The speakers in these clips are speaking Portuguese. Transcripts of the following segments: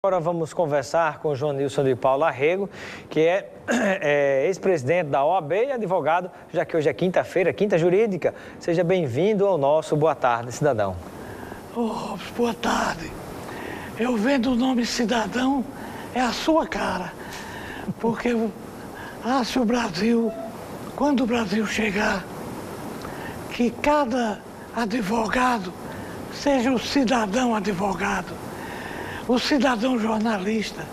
Agora vamos conversar com o Joanilson de Paula Rego, que é ex-presidente da OAB e advogado, já que hoje é quinta-feira, quinta jurídica. Seja bem-vindo ao nosso Boa Tarde, Cidadão. Boa tarde. Eu vendo o nome Cidadão, é a sua cara. Porque se o Brasil, quando o Brasil chegar, que cada advogado seja o cidadão advogado, o cidadão jornalista,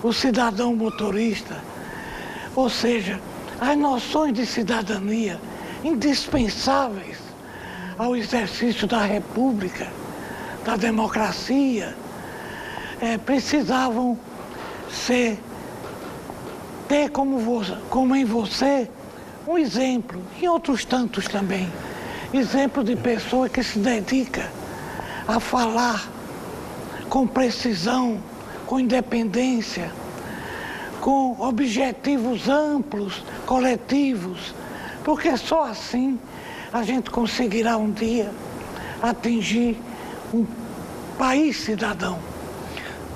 o cidadão motorista, ou seja, as noções de cidadania indispensáveis ao exercício da república, da democracia, precisavam ter como em você um exemplo, e outros tantos também, exemplo de pessoa que se dedica a falar com precisão, com independência, com objetivos amplos, coletivos, porque só assim a gente conseguirá um dia atingir um país cidadão.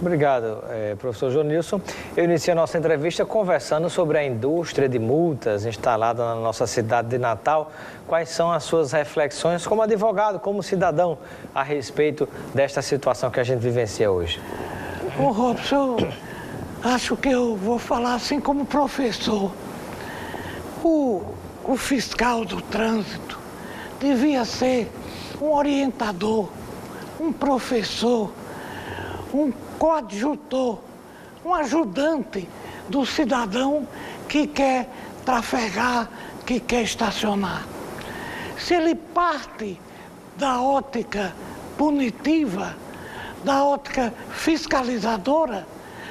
Obrigado, professor Joanilson. Eu iniciei a nossa entrevista conversando sobre a indústria de multas instalada na nossa cidade de Natal. Quais são as suas reflexões como advogado, como cidadão, a respeito desta situação que a gente vivencia hoje? Robson, eu acho que eu vou falar assim como professor. O fiscal do trânsito devia ser um orientador, um professor, um coadjutor, um ajudante do cidadão que quer trafegar, que quer estacionar. Se ele parte da ótica punitiva, da ótica fiscalizadora,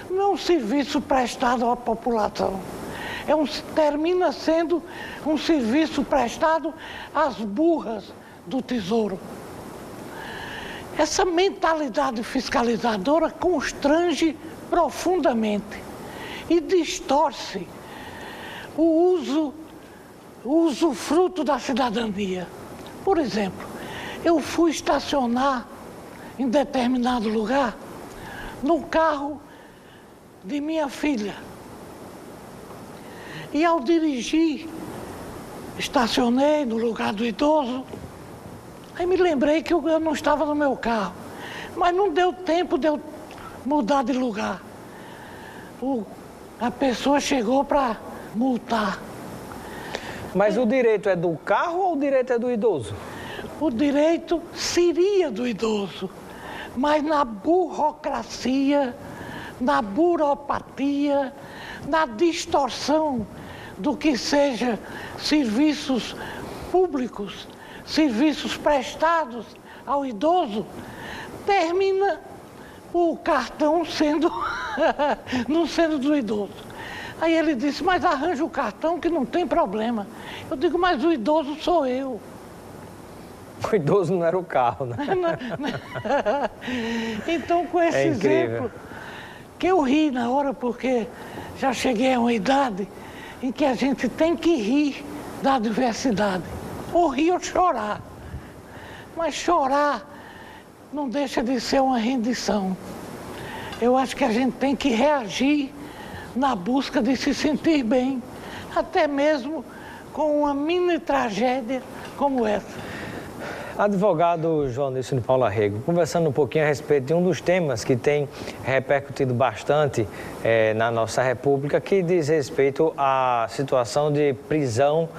não é um serviço prestado à população. Termina sendo um serviço prestado às burras do tesouro. Essa mentalidade fiscalizadora constrange profundamente e distorce o usufruto da cidadania. Por exemplo, eu fui estacionar em determinado lugar no carro de minha filha. E ao dirigir, estacionei no lugar do idoso. Aí me lembrei que eu não estava no meu carro, mas não deu tempo de eu mudar de lugar. A pessoa chegou para multar. Mas o direito é do carro ou o direito é do idoso? O direito seria do idoso, mas na burocracia, na buropatia, na distorção do que seja serviços públicos, serviços prestados ao idoso, termina o cartão não sendo do idoso. Aí ele disse, mas arranja o cartão que não tem problema. Eu digo, mas o idoso sou eu. O idoso não era o carro, né? Então, com esse exemplo, que eu ri na hora, porque já cheguei a uma idade em que a gente tem que rir da adversidade. Ou rir ou chorar. Mas chorar não deixa de ser uma rendição. Eu acho que a gente tem que reagir na busca de se sentir bem, até mesmo com uma mini tragédia como essa. Advogado Joanilson de Paula Rego, conversando um pouquinho a respeito de um dos temas que tem repercutido bastante na nossa República, que diz respeito à situação de prisão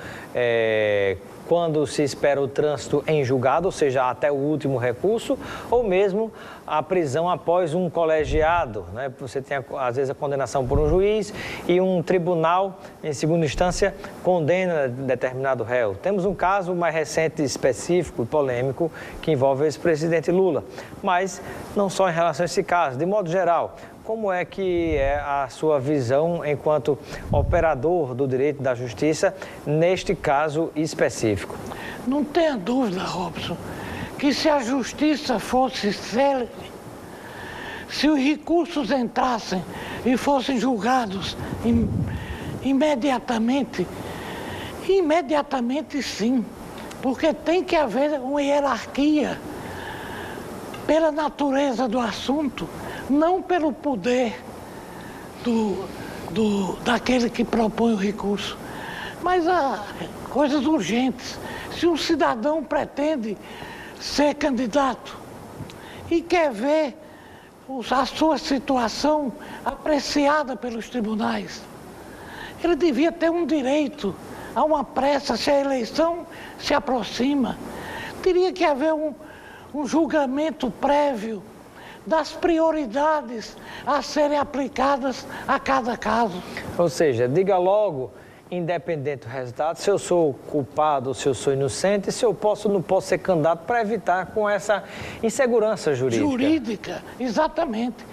quando se espera o trânsito em julgado, ou seja, até o último recurso, ou mesmo a prisão após um colegiado, né? Você tem, às vezes, a condenação por um juiz e um tribunal, em segunda instância, condena determinado réu. Temos um caso mais recente, específico e polêmico, que envolve o ex-presidente Lula. Mas não só em relação a esse caso, de modo geral, como é que é a sua visão enquanto operador do direito da justiça neste caso específico? Não tenha dúvida, Robson, que se a justiça fosse célere, se os recursos entrassem e fossem julgados imediatamente sim, porque tem que haver uma hierarquia pela natureza do assunto, não pelo poder daquele que propõe o recurso, mas a coisas urgentes. Se um cidadão pretende ser candidato e quer ver a sua situação apreciada pelos tribunais, ele devia ter um direito a uma pressa se a eleição se aproxima. Teria que haver um julgamento prévio das prioridades a serem aplicadas a cada caso. Ou seja, diga logo, independente do resultado, se eu sou culpado ou se eu sou inocente, se eu posso ou não posso ser candidato para evitar com essa insegurança jurídica. Jurídica, exatamente.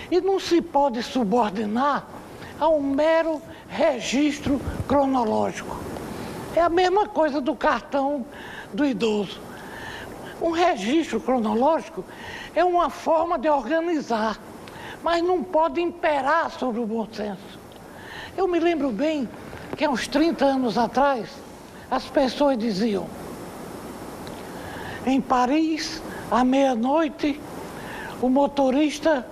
E não se pode subordinar a um mero registro cronológico. É a mesma coisa do cartão do idoso. Um registro cronológico é uma forma de organizar, mas não pode imperar sobre o bom senso. Eu me lembro bem que há uns 30 anos atrás, as pessoas diziam: em Paris, à meia-noite, o motorista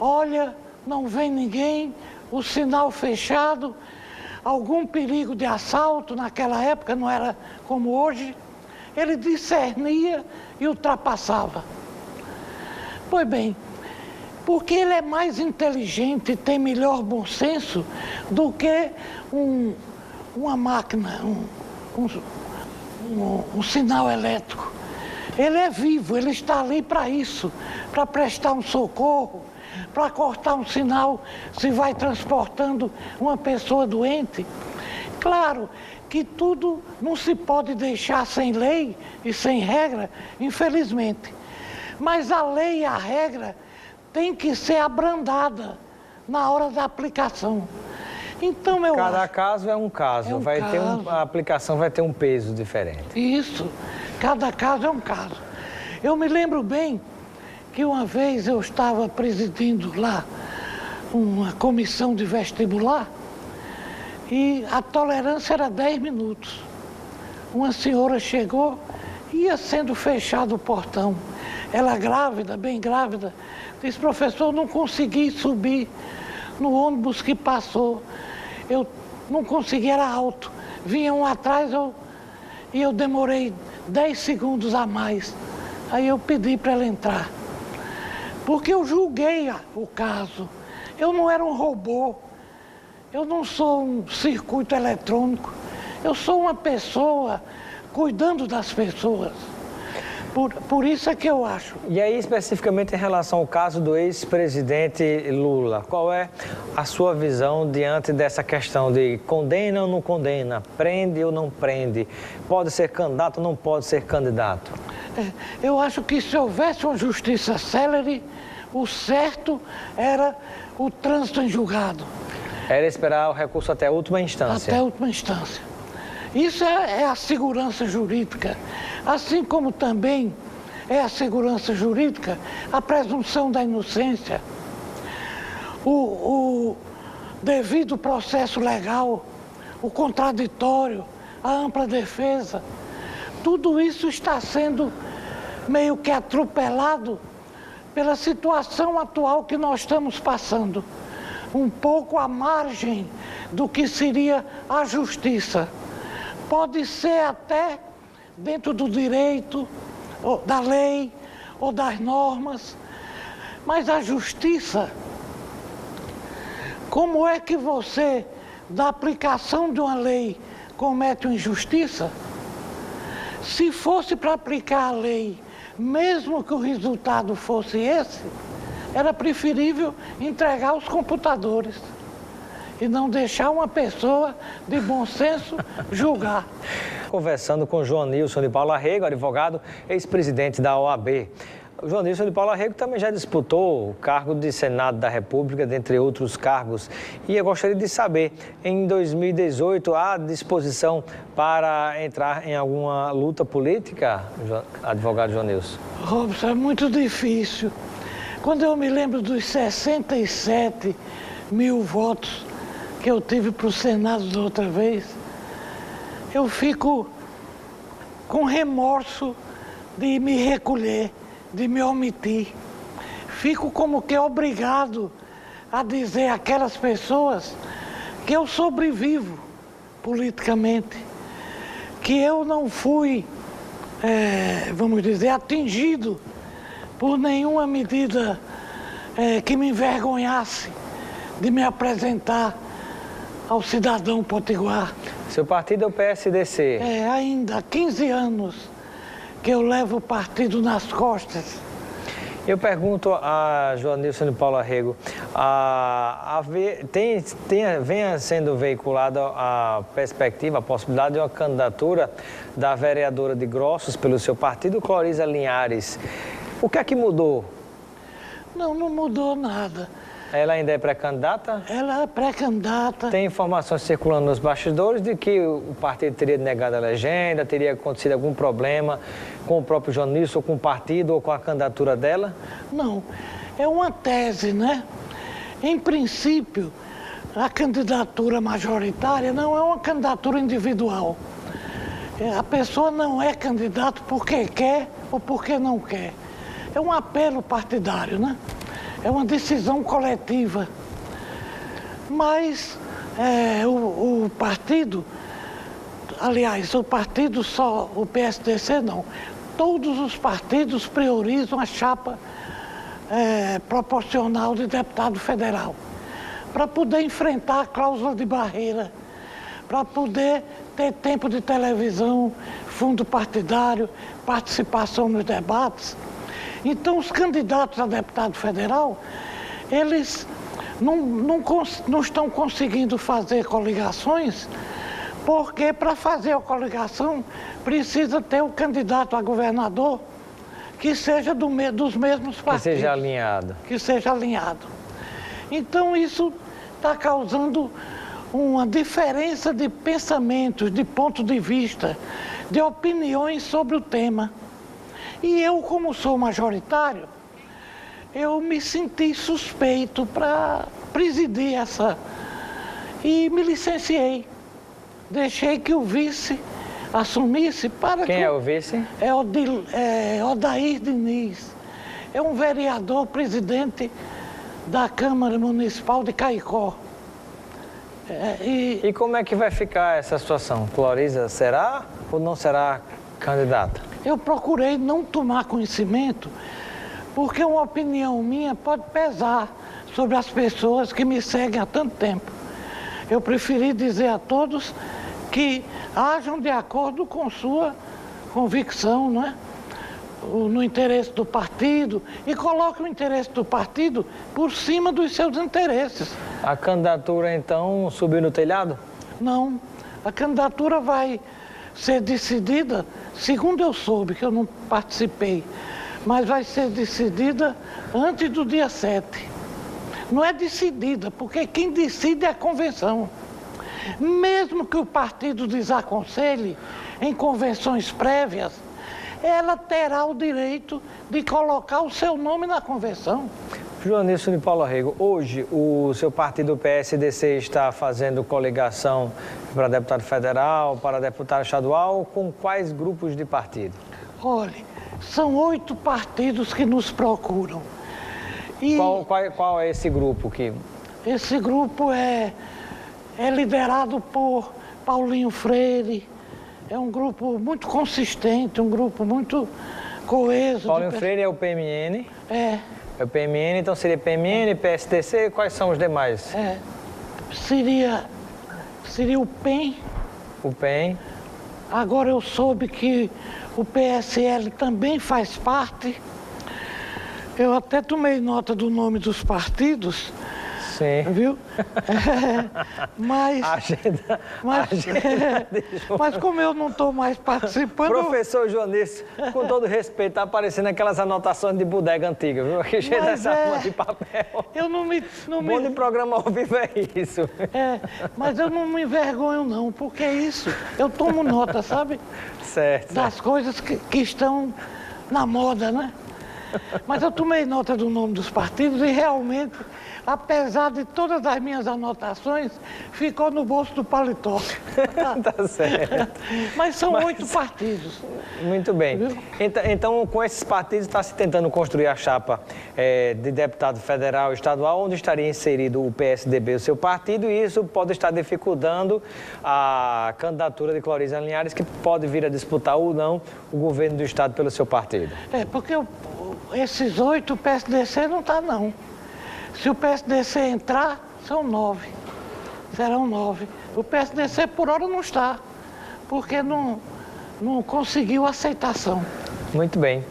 olha, não vem ninguém, o sinal fechado, algum perigo de assalto, naquela época não era como hoje, ele discernia e ultrapassava. Pois bem, porque ele é mais inteligente e tem melhor bom senso do que uma máquina, um sinal elétrico. Ele é vivo, ele está ali para isso, para prestar um socorro, para cortar um sinal se vai transportando uma pessoa doente. Claro que tudo não se pode deixar sem lei e sem regra, infelizmente. Mas a lei e a regra tem que ser abrandada na hora da aplicação. Então eu Cada caso é um caso, a aplicação vai ter um peso diferente. Isso, cada caso é um caso. Eu me lembro bem que uma vez eu estava presidindo lá uma comissão de vestibular e a tolerância era 10 minutos. Uma senhora chegou, ia sendo fechado o portão. Ela grávida, bem grávida, disse: professor, não consegui subir no ônibus que passou. Eu não consegui, era alto. Vinha um atrás e eu demorei 10 segundos a mais. Aí eu pedi para ela entrar. Porque eu julguei o caso. Eu não era um robô. Eu não sou um circuito eletrônico. Eu sou uma pessoa cuidando das pessoas. Por isso é que eu acho. E aí, especificamente em relação ao caso do ex-presidente Lula, qual é a sua visão diante dessa questão de condena ou não condena, prende ou não prende, pode ser candidato ou não pode ser candidato? Eu acho que se houvesse uma justiça célere, o certo era o trânsito em julgado. Era esperar o recurso até a última instância. Até a última instância. Isso é a segurança jurídica. Assim como também é a segurança jurídica a presunção da inocência, o devido processo legal, o contraditório, a ampla defesa. Tudo isso está sendo meio que atropelado pela situação atual que nós estamos passando, um pouco à margem do que seria a justiça. Pode ser até dentro do direito, ou da lei, ou das normas, mas a justiça, como é que você, da aplicação de uma lei, comete uma injustiça? Se fosse para aplicar a lei, mesmo que o resultado fosse esse, era preferível entregar aos computadores e não deixar uma pessoa de bom senso julgar. Conversando com João Nilson de Paula Rego, advogado, ex-presidente da OAB. O João Nilson de Paula Rego também já disputou o cargo de Senado da República, dentre outros cargos. E eu gostaria de saber, em 2018, há disposição para entrar em alguma luta política, advogado João Nilson? Robson, é muito difícil. Quando eu me lembro dos 67 mil votos que eu tive para o Senado da outra vez, eu fico com remorso de me recolher, de me omitir. fico como que obrigado a dizer àquelas pessoas que eu sobrevivo politicamente, que eu não fui, vamos dizer, atingido por nenhuma medida que me envergonhasse de me apresentar ao cidadão potiguar. Seu partido é o PSDC. Ainda há 15 anos que eu levo o partido nas costas. Eu pergunto a Joanilson de Paula Rego, venha sendo veiculada a perspectiva, a possibilidade de uma candidatura da vereadora de Grossos pelo seu partido, Cloriza Linhares. O que é que mudou? Não mudou nada. Ela ainda é pré-candidata? Ela é pré-candidata. Tem informações circulando nos bastidores de que o partido teria negado a legenda, teria acontecido algum problema com o próprio Joanilson, ou com o partido, ou com a candidatura dela? Não, é uma tese, né? Em princípio, a candidatura majoritária não é uma candidatura individual. A pessoa não é candidato porque quer ou porque não quer. É um apelo partidário, né? É uma decisão coletiva. Mas o partido, aliás, o partido só, o PSDC não, todos os partidos priorizam a chapa proporcional de deputado federal, para poder enfrentar a cláusula de barreira, para poder ter tempo de televisão, fundo partidário, participação nos debates. Então, os candidatos a deputado federal, eles não estão conseguindo fazer coligações, porque para fazer a coligação precisa ter o candidato a governador que seja dos mesmos partidos. Que seja alinhado. Que seja alinhado. Então, isso está causando uma diferença de pensamentos, de ponto de vista, de opiniões sobre o tema. E eu, como sou majoritário, eu me senti suspeito para presidir essa. E me licenciei. Deixei que o vice assumisse para Quem é o vice? É Odair Diniz. É um vereador presidente da Câmara Municipal de Caicó. E como é que vai ficar essa situação? Cloriza será ou não será candidata? Eu procurei não tomar conhecimento, porque uma opinião minha pode pesar sobre as pessoas que me seguem há tanto tempo. Eu preferi dizer a todos que ajam de acordo com sua convicção, né? No interesse do partido, e coloquem o interesse do partido por cima dos seus interesses. A candidatura, então, subiu no telhado? Não, a candidatura vai ser decidida, segundo eu soube, que eu não participei, mas vai ser decidida antes do dia 7. Não é decidida, porque quem decide é a convenção. Mesmo que o partido desaconselhe em convenções prévias, ela terá o direito de colocar o seu nome na convenção. Joanilson de Paula Rego, hoje o seu partido, o PSDC, está fazendo coligação para deputado federal, para deputado estadual, com quais grupos de partido? Olha, são 8 partidos que nos procuram. E qual é esse grupo que... Esse grupo é liderado por Paulinho Freire, é um grupo muito consistente, um grupo muito coeso. Paulinho Freire é o PMN? É. É o PMN, então seria PMN, PSDC, quais são os demais? Seria o PEN. O PEN. Agora eu soube que o PSL também faz parte. Eu até tomei nota do nome dos partidos. Sim. Viu? Mas como eu não estou mais participando... Professor Joanilson, com todo respeito, está aparecendo aquelas anotações de bodega antiga, viu? Aqui cheio dessa forma de papel. Eu não me... Bom de programa ao vivo é isso. Mas eu não me envergonho não, porque é isso. Eu tomo nota, sabe? Certo. Das coisas que estão na moda, né? Mas eu tomei nota do nome dos partidos e realmente, apesar de todas as minhas anotações, ficou no bolso do paletó. Tá certo. Mas são 8 partidos. Muito bem. Viu? Então, com esses partidos, está se tentando construir a chapa de deputado federal e estadual, onde estaria inserido o PSDB, o seu partido, e isso pode estar dificultando a candidatura de Cloriza Linhares, que pode vir a disputar ou não o governo do estado pelo seu partido. Porque esses 8, o PSDC não está, não. Se o PSDC entrar, são 9. Serão 9. O PSDC, por hora, não está, porque não conseguiu aceitação. Muito bem.